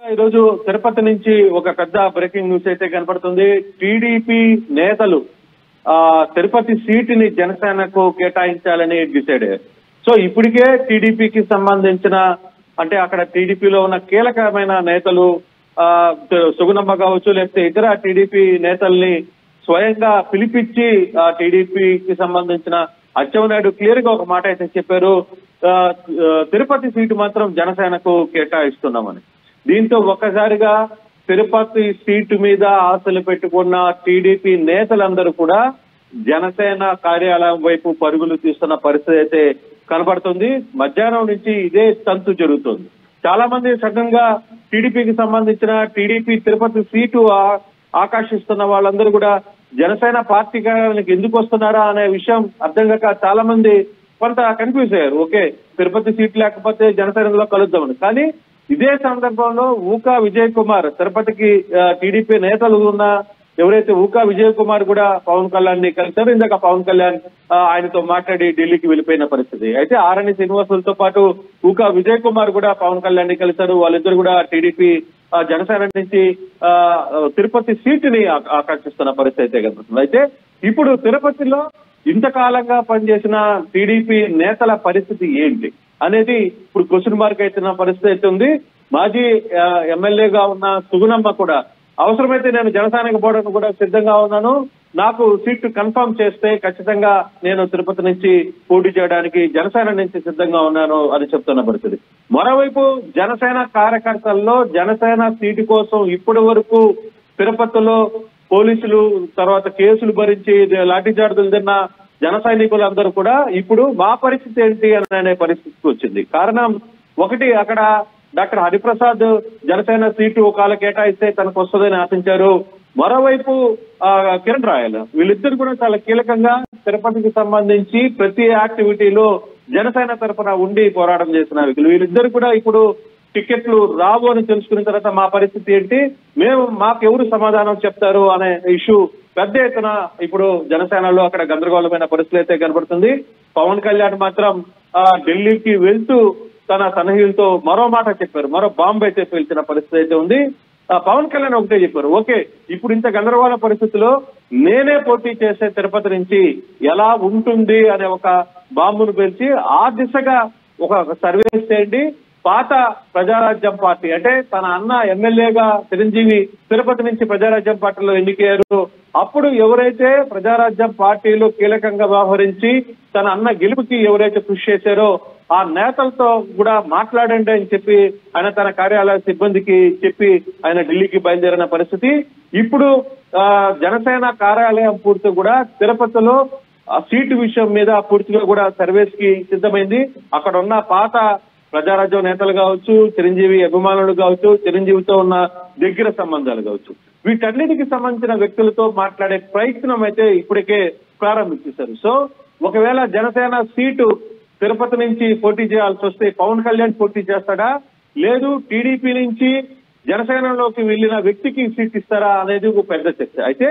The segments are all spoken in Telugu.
ఈ రోజు తిరుపతి నుంచి ఒక పెద్ద బ్రేకింగ్ న్యూస్ అయితే కనపడుతుంది. టీడీపీ నేతలు తిరుపతి సీటుని జనసేనకు కేటాయించాలని డిసైడ్ అయ్యారు. సో ఇప్పటికే టీడీపీకి సంబంధించిన అంటే అక్కడ టీడీపీలో ఉన్న కీలకమైన నేతలు సుగుణమ్మ కావచ్చు, లేకపోతే ఇతర టీడీపీ నేతల్ని స్వయంగా పిలిపించి టీడీపీకి సంబంధించిన అచ్చెన్నాయుడు క్లియర్ గా ఒక మాట అయితే చెప్పారు, తిరుపతి సీటు మాత్రం జనసేనకు కేటాయిస్తున్నామని. దీంతో ఒక్కసారిగా తిరుపతి సీటు మీద ఆశలు పెట్టుకున్న టీడీపీ నేతలందరూ కూడా జనసేన కార్యాలయం వైపు పరుగులు తీస్తున్న పరిస్థితి అయితే కనబడుతుంది. మధ్యాహ్నం నుంచి ఇదే తంతు జరుగుతుంది. చాలా మంది సడన్ గా టీడీపీకి సంబంధించిన టీడీపీ తిరుపతి సీటు ఆకాశిస్తున్న వాళ్ళందరూ కూడా జనసేన పార్టీ కార్యాలయానికి ఎందుకు వస్తున్నారా అనే విషయం అర్థం కాక చాలా మంది కొంత కన్ఫ్యూజ్ అయ్యారు. ఓకే, తిరుపతి సీట్ లేకపోతే జనసేనలో కలుద్దామని. కానీ ఇదే సందర్భంలో ఊకా విజయ్ కుమార్, తిరుపతికి టీడీపీ నేతలు ఉన్న ఎవరైతే ఊకా విజయ్ కుమార్ కూడా పవన్ కళ్యాణ్ ని కలిశారు. ఇందాక పవన్ కళ్యాణ్ ఆయనతో మాట్లాడి ఢిల్లీకి వెళ్ళిపోయిన పరిస్థితి. అయితే ఆరణి శ్రీనివాసులతో పాటు ఊకా విజయ్ కుమార్ కూడా పవన్ కళ్యాణ్ ని కలిశారు. వాళ్ళిద్దరు కూడా టీడీపీ జనసేన నుంచి తిరుపతి సీటుని ఆకర్షిస్తున్న పరిస్థితి అయితే కనబడుతుంది. అయితే ఇప్పుడు తిరుపతిలో ఇంతకాలంగా పనిచేసిన టీడీపీ నేతల పరిస్థితి ఏంటి అనేది ఇప్పుడు క్వశ్చన్ మార్క్ అవుతున్న పరిస్థితి అయితే ఉంది. మాజీ ఎమ్మెల్యేగా ఉన్న సుగుణమ్మ కూడా అవసరమైతే నేను జనసేనకు పోవడానికి కూడా సిద్ధంగా ఉన్నాను, నాకు సీటు కన్ఫర్మ్ చేస్తే ఖచ్చితంగా నేను తిరుపతి నుంచి పోటీ చేయడానికి జనసేన నుంచి సిద్ధంగా ఉన్నాను అని చెప్తున్న పరిస్థితి. మరోవైపు జనసేన కార్యకర్తల్లో జనసేన సీటు కోసం ఇప్పటి వరకు తిరుపతిలో పోలీసులు తర్వాత కేసులు భరించి లాఠీచార్జీలు తిన్న జన సైనికులందరూ కూడా ఇప్పుడు మా పరిస్థితి ఏంటి అనే పరిస్థితికి వచ్చింది. కారణం ఒకటి, అక్కడ డాక్టర్ హరిప్రసాద్ జనసేన సీటు ఒకవేళ కేటాయిస్తే తనకు వస్తుందని ఆశించారు. మరోవైపు కిరణ్ రాయల్, వీళ్ళిద్దరు కూడా చాలా కీలకంగా తిరుపతికి సంబంధించి ప్రతి యాక్టివిటీలో జనసేన తరఫున ఉండి పోరాటం చేసిన వ్యక్తులు. వీళ్ళిద్దరు కూడా ఇప్పుడు టికెట్లు రావు అని తెలుసుకున్న తర్వాత మా పరిస్థితి ఏంటి, మాకెవరు సమాధానం చెప్తారు అనే ఇష్యూ పెద్ద ఎత్తున ఇప్పుడు జనసేనలో అక్కడ గందరగోళమైన పరిస్థితి అయితే కనబడుతుంది. పవన్ కళ్యాణ్ మాత్రం ఢిల్లీకి వెళ్తూ తన సన్నిహితులతో మరో మాట చెప్పారు, మరో బాంబు అయితే పేల్చిన పరిస్థితి అయితే ఉంది. పవన్ కళ్యాణ్ ఒకటే చెప్పారు, ఓకే ఇప్పుడు ఇంత గందరగోళ పరిస్థితిలో నేనే పోటీ చేసే తిరుపతి నుంచి ఎలా ఉంటుంది అనే ఒక బాంబును పేల్చి ఆ దిశగా ఒక సర్వే చేయండి. పాత ప్రజారాజ్యం పార్టీ అంటే తన అన్న ఎమ్మెల్యేగా చిరంజీవి తిరుపతి నుంచి ప్రజారాజ్యం పార్టీలో ఎన్నికయ్యారు. అప్పుడు ఎవరైతే ప్రజారాజ్యం పార్టీలో కీలకంగా వ్యవహరించి తన అన్న గెలుపుకి ఎవరైతే కృషి చేశారో ఆ నేతలతో కూడా మాట్లాడండి అని చెప్పి ఆయన తన కార్యాలయ సిబ్బందికి చెప్పి ఆయన ఢిల్లీకి బయలుదేరిన పరిస్థితి. ఇప్పుడు జనసేన కార్యాలయం పూర్తి కూడా తిరుపతిలో సీటు విషయం మీద పూర్తిగా కూడా సర్వేస్ కి సిద్ధమైంది. అక్కడ ఉన్న పాత ప్రజారాజ్యం నేతలు కావచ్చు, చిరంజీవి అభిమానులు కావచ్చు, చిరంజీవితో ఉన్న దగ్గర సంబంధాలు కావచ్చు, వీటన్నిటికి సంబంధించిన వ్యక్తులతో మాట్లాడే ప్రయత్నం అయితే ఇప్పటికే ప్రారంభించేశారు. సో ఒకవేళ జనసేన సీటు తిరుపతి నుంచి పోటీ చేయాల్సి వస్తే పవన్ కళ్యాణ్ పోటీ చేస్తాడా, లేదు టీడీపీ నుంచి జనసేనలోకి వెళ్లిన వ్యక్తికి సీట్ ఇస్తారా అనేది ఒక పెద్ద చర్చ. అయితే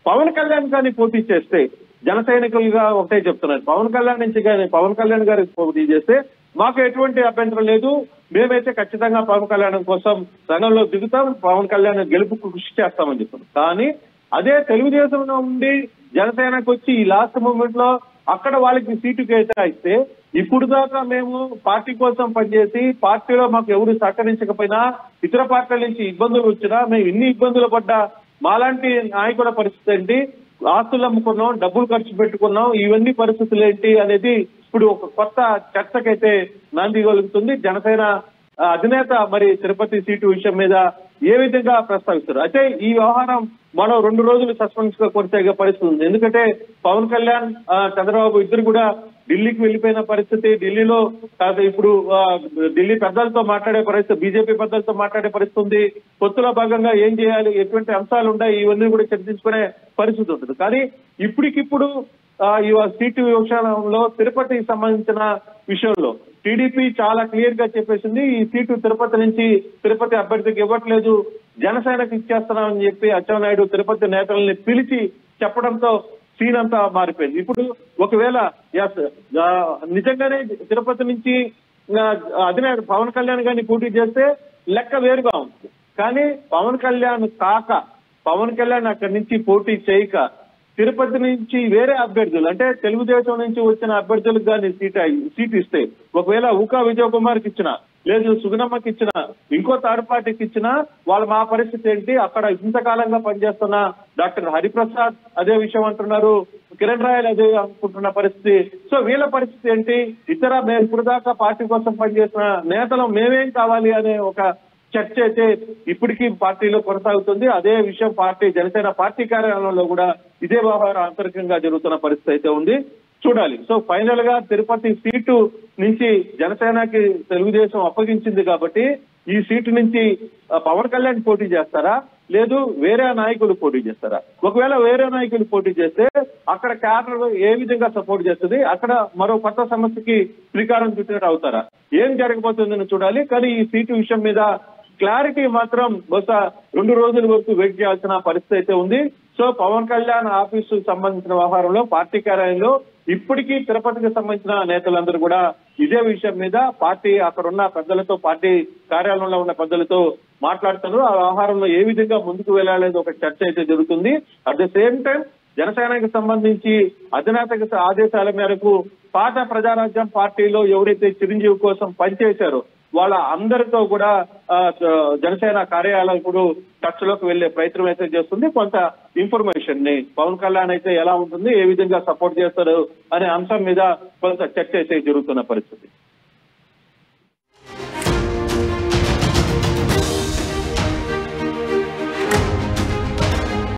పవన్ కళ్యాణ్ కానీ పోటీ చేస్తే జన సైనికులుగా ఒకటే చెప్తున్నారు, పవన్ కళ్యాణ్ నుంచి కానీ పవన్ కళ్యాణ్ గారికి పోటీ చేస్తే మాకు ఎటువంటి అభ్యంతరం లేదు, మేమైతే ఖచ్చితంగా పవన్ కళ్యాణ్ కోసం రంగంలో దిగుతాం, పవన్ కళ్యాణ్ గెలుపుకు కృషి చేస్తామని చెప్పారు. కానీ అదే తెలుగుదేశంలో ఉండి జనసేనకు వచ్చి ఈ లాస్ట్ మూమెంట్ లో అక్కడ వాళ్ళకి సీటు కేటాయిస్తే ఇప్పుడు దాకా మేము పార్టీ కోసం పనిచేసి పార్టీలో మాకు ఎవరు సహకరించకపోయినా ఇతర పార్టీల నుంచి ఇబ్బందులు వచ్చినా మేము ఇన్ని ఇబ్బందులు పడ్డా మాలాంటి నాయకుల పరిస్థితి ఏంటి, ఆస్తులు అమ్ముకున్నాం, డబ్బులు ఖర్చు పెట్టుకున్నాం, ఇవన్నీ పరిస్థితులు ఏంటి అనేది ఇప్పుడు ఒక కొత్త చర్చకైతే నాంది కలుగుతుంది. జనసేన అధినేత మరి తిరుపతి సీటు విషయం మీద ఏ విధంగా ప్రస్తావిస్తారు. అయితే ఈ వ్యవహారం మరో 2 రోజులు సస్పెన్స్ గా కొనసాగే పరిస్థితి ఉంది. ఎందుకంటే పవన్ కళ్యాణ్ చంద్రబాబు ఇద్దరు కూడా ఢిల్లీకి వెళ్లిపోయిన పరిస్థితి. ఢిల్లీలో ఇప్పుడు ఢిల్లీ పెద్దలతో మాట్లాడే పరిస్థితి, బీజేపీ పెద్దలతో మాట్లాడే పరిస్థితి ఉంది. పొత్తులో భాగంగా ఏం చేయాలి, ఎటువంటి అంశాలు ఉన్నాయి, ఇవన్నీ కూడా చర్చించుకునే పరిస్థితి ఉంటుంది. కానీ ఇప్పటికిప్పుడు ఈ సీటు విషయంలో తిరుపతికి సంబంధించిన విషయంలో టీడీపీ చాలా క్లియర్ గా చెప్పేసింది, ఈ సీటు తిరుపతి నుంచి తిరుపతి అభ్యర్థికి ఇవ్వట్లేదు, జనసేనకు ఇచ్చేస్తున్నామని చెప్పి అచ్చెన్నాయుడు తిరుపతి నేతల్ని పిలిచి చెప్పడంతో సీన్ అంతా మారిపోయింది. ఇప్పుడు ఒకవేళ నిజంగానే తిరుపతి నుంచి అధినేత పవన్ కళ్యాణ్ గారిని పోటీ చేస్తే లెక్క వేరుగా ఉంటుంది. కానీ పవన్ కళ్యాణ్ పవన్ కళ్యాణ్ అక్కడి నుంచి పోటీ చేయక తిరుపతి నుంచి వేరే అభ్యర్థులు అంటే తెలుగుదేశం నుంచి వచ్చిన అభ్యర్థులకు కానీ సీట్ ఇస్తే, ఒకవేళ ఉకా విజయ్ కుమార్కి ఇచ్చినా, లేదు సుగుణమ్మకి ఇచ్చినా, ఇంకో థర్డ్ పార్టీకి ఇచ్చినా మా పరిస్థితి ఏంటి? అక్కడ ఇంతకాలంగా పనిచేస్తున్న డాక్టర్ హరిప్రసాద్ అదే విషయం అంటున్నారు, కిరణ్ రాయల్ అదే అనుకుంటున్న పరిస్థితి. సో వీళ్ళ పరిస్థితి ఏంటి? మేము ఇప్పుడు దాకా పార్టీ కోసం పనిచేసిన నేతలు మేమేం కావాలి అనే ఒక చర్చ అయితే ఇప్పటికీ పార్టీలో కొనసాగుతుంది. అదే విషయం జనసేన పార్టీ కార్యాలయంలో కూడా ఇదే వ్యవహారం ఆంతరికంగా జరుగుతున్న పరిస్థితి అయితే ఉంది. చూడాలి. సో ఫైనల్ గా తిరుపతి సీటు నుంచి జనసేనకి తెలుగుదేశం అప్పగించింది కాబట్టి ఈ సీటు నుంచి పవన్ కళ్యాణ్ పోటీ చేస్తారా, లేదు వేరే నాయకులు పోటీ చేస్తారా? ఒకవేళ వేరే నాయకులు పోటీ చేస్తే అక్కడ క్యాడర్ ఏ విధంగా సపోర్ట్ చేస్తుంది? అక్కడ మరో కొత్త సమస్యకి శ్రీకారం చుట్టినట్టు అవుతారా? ఏం జరగబోతుందని చూడాలి. కానీ ఈ సీటు విషయం మీద క్లారిటీ మాత్రం బహుశా 2 రోజుల వరకు వెయిట్ చేయాల్సిన పరిస్థితి అయితే ఉంది. సో పవన్ కళ్యాణ్ ఆఫీసు సంబంధించిన వ్యవహారంలో పార్టీ కార్యాలయంలో ఇప్పటికీ తిరుపతికి సంబంధించిన నేతలందరూ కూడా ఇదే విషయం మీద అక్కడ ఉన్న పెద్దలతో, పార్టీ కార్యాలయంలో ఉన్న పెద్దలతో మాట్లాడుతున్నారు. ఆ వ్యవహారంలో ఏ విధంగా ముందుకు వెళ్లాలనేది ఒక చర్చ అయితే జరుగుతుంది. అట్ ద సేమ్ టైం జనసేనకి సంబంధించి అధినేత ఆదేశాల మేరకు పాత ప్రజారాజ్యం పార్టీలో ఎవరైతే చిరంజీవి కోసం పనిచేశారో వాళ్ళ అందరితో కూడా జనసేన కార్యాలయం ఇప్పుడు టచ్ లోకి వెళ్లే ప్రయత్నం అయితే చేస్తుంది. కొంత ఇన్ఫర్మేషన్ ని పవన్ కళ్యాణ్ అయితే ఎలా ఉంటుంది, ఏ విధంగా సపోర్ట్ చేస్తారు అనే అంశం మీద కొంత చర్చ అయితే జరుగుతున్న పరిస్థితి.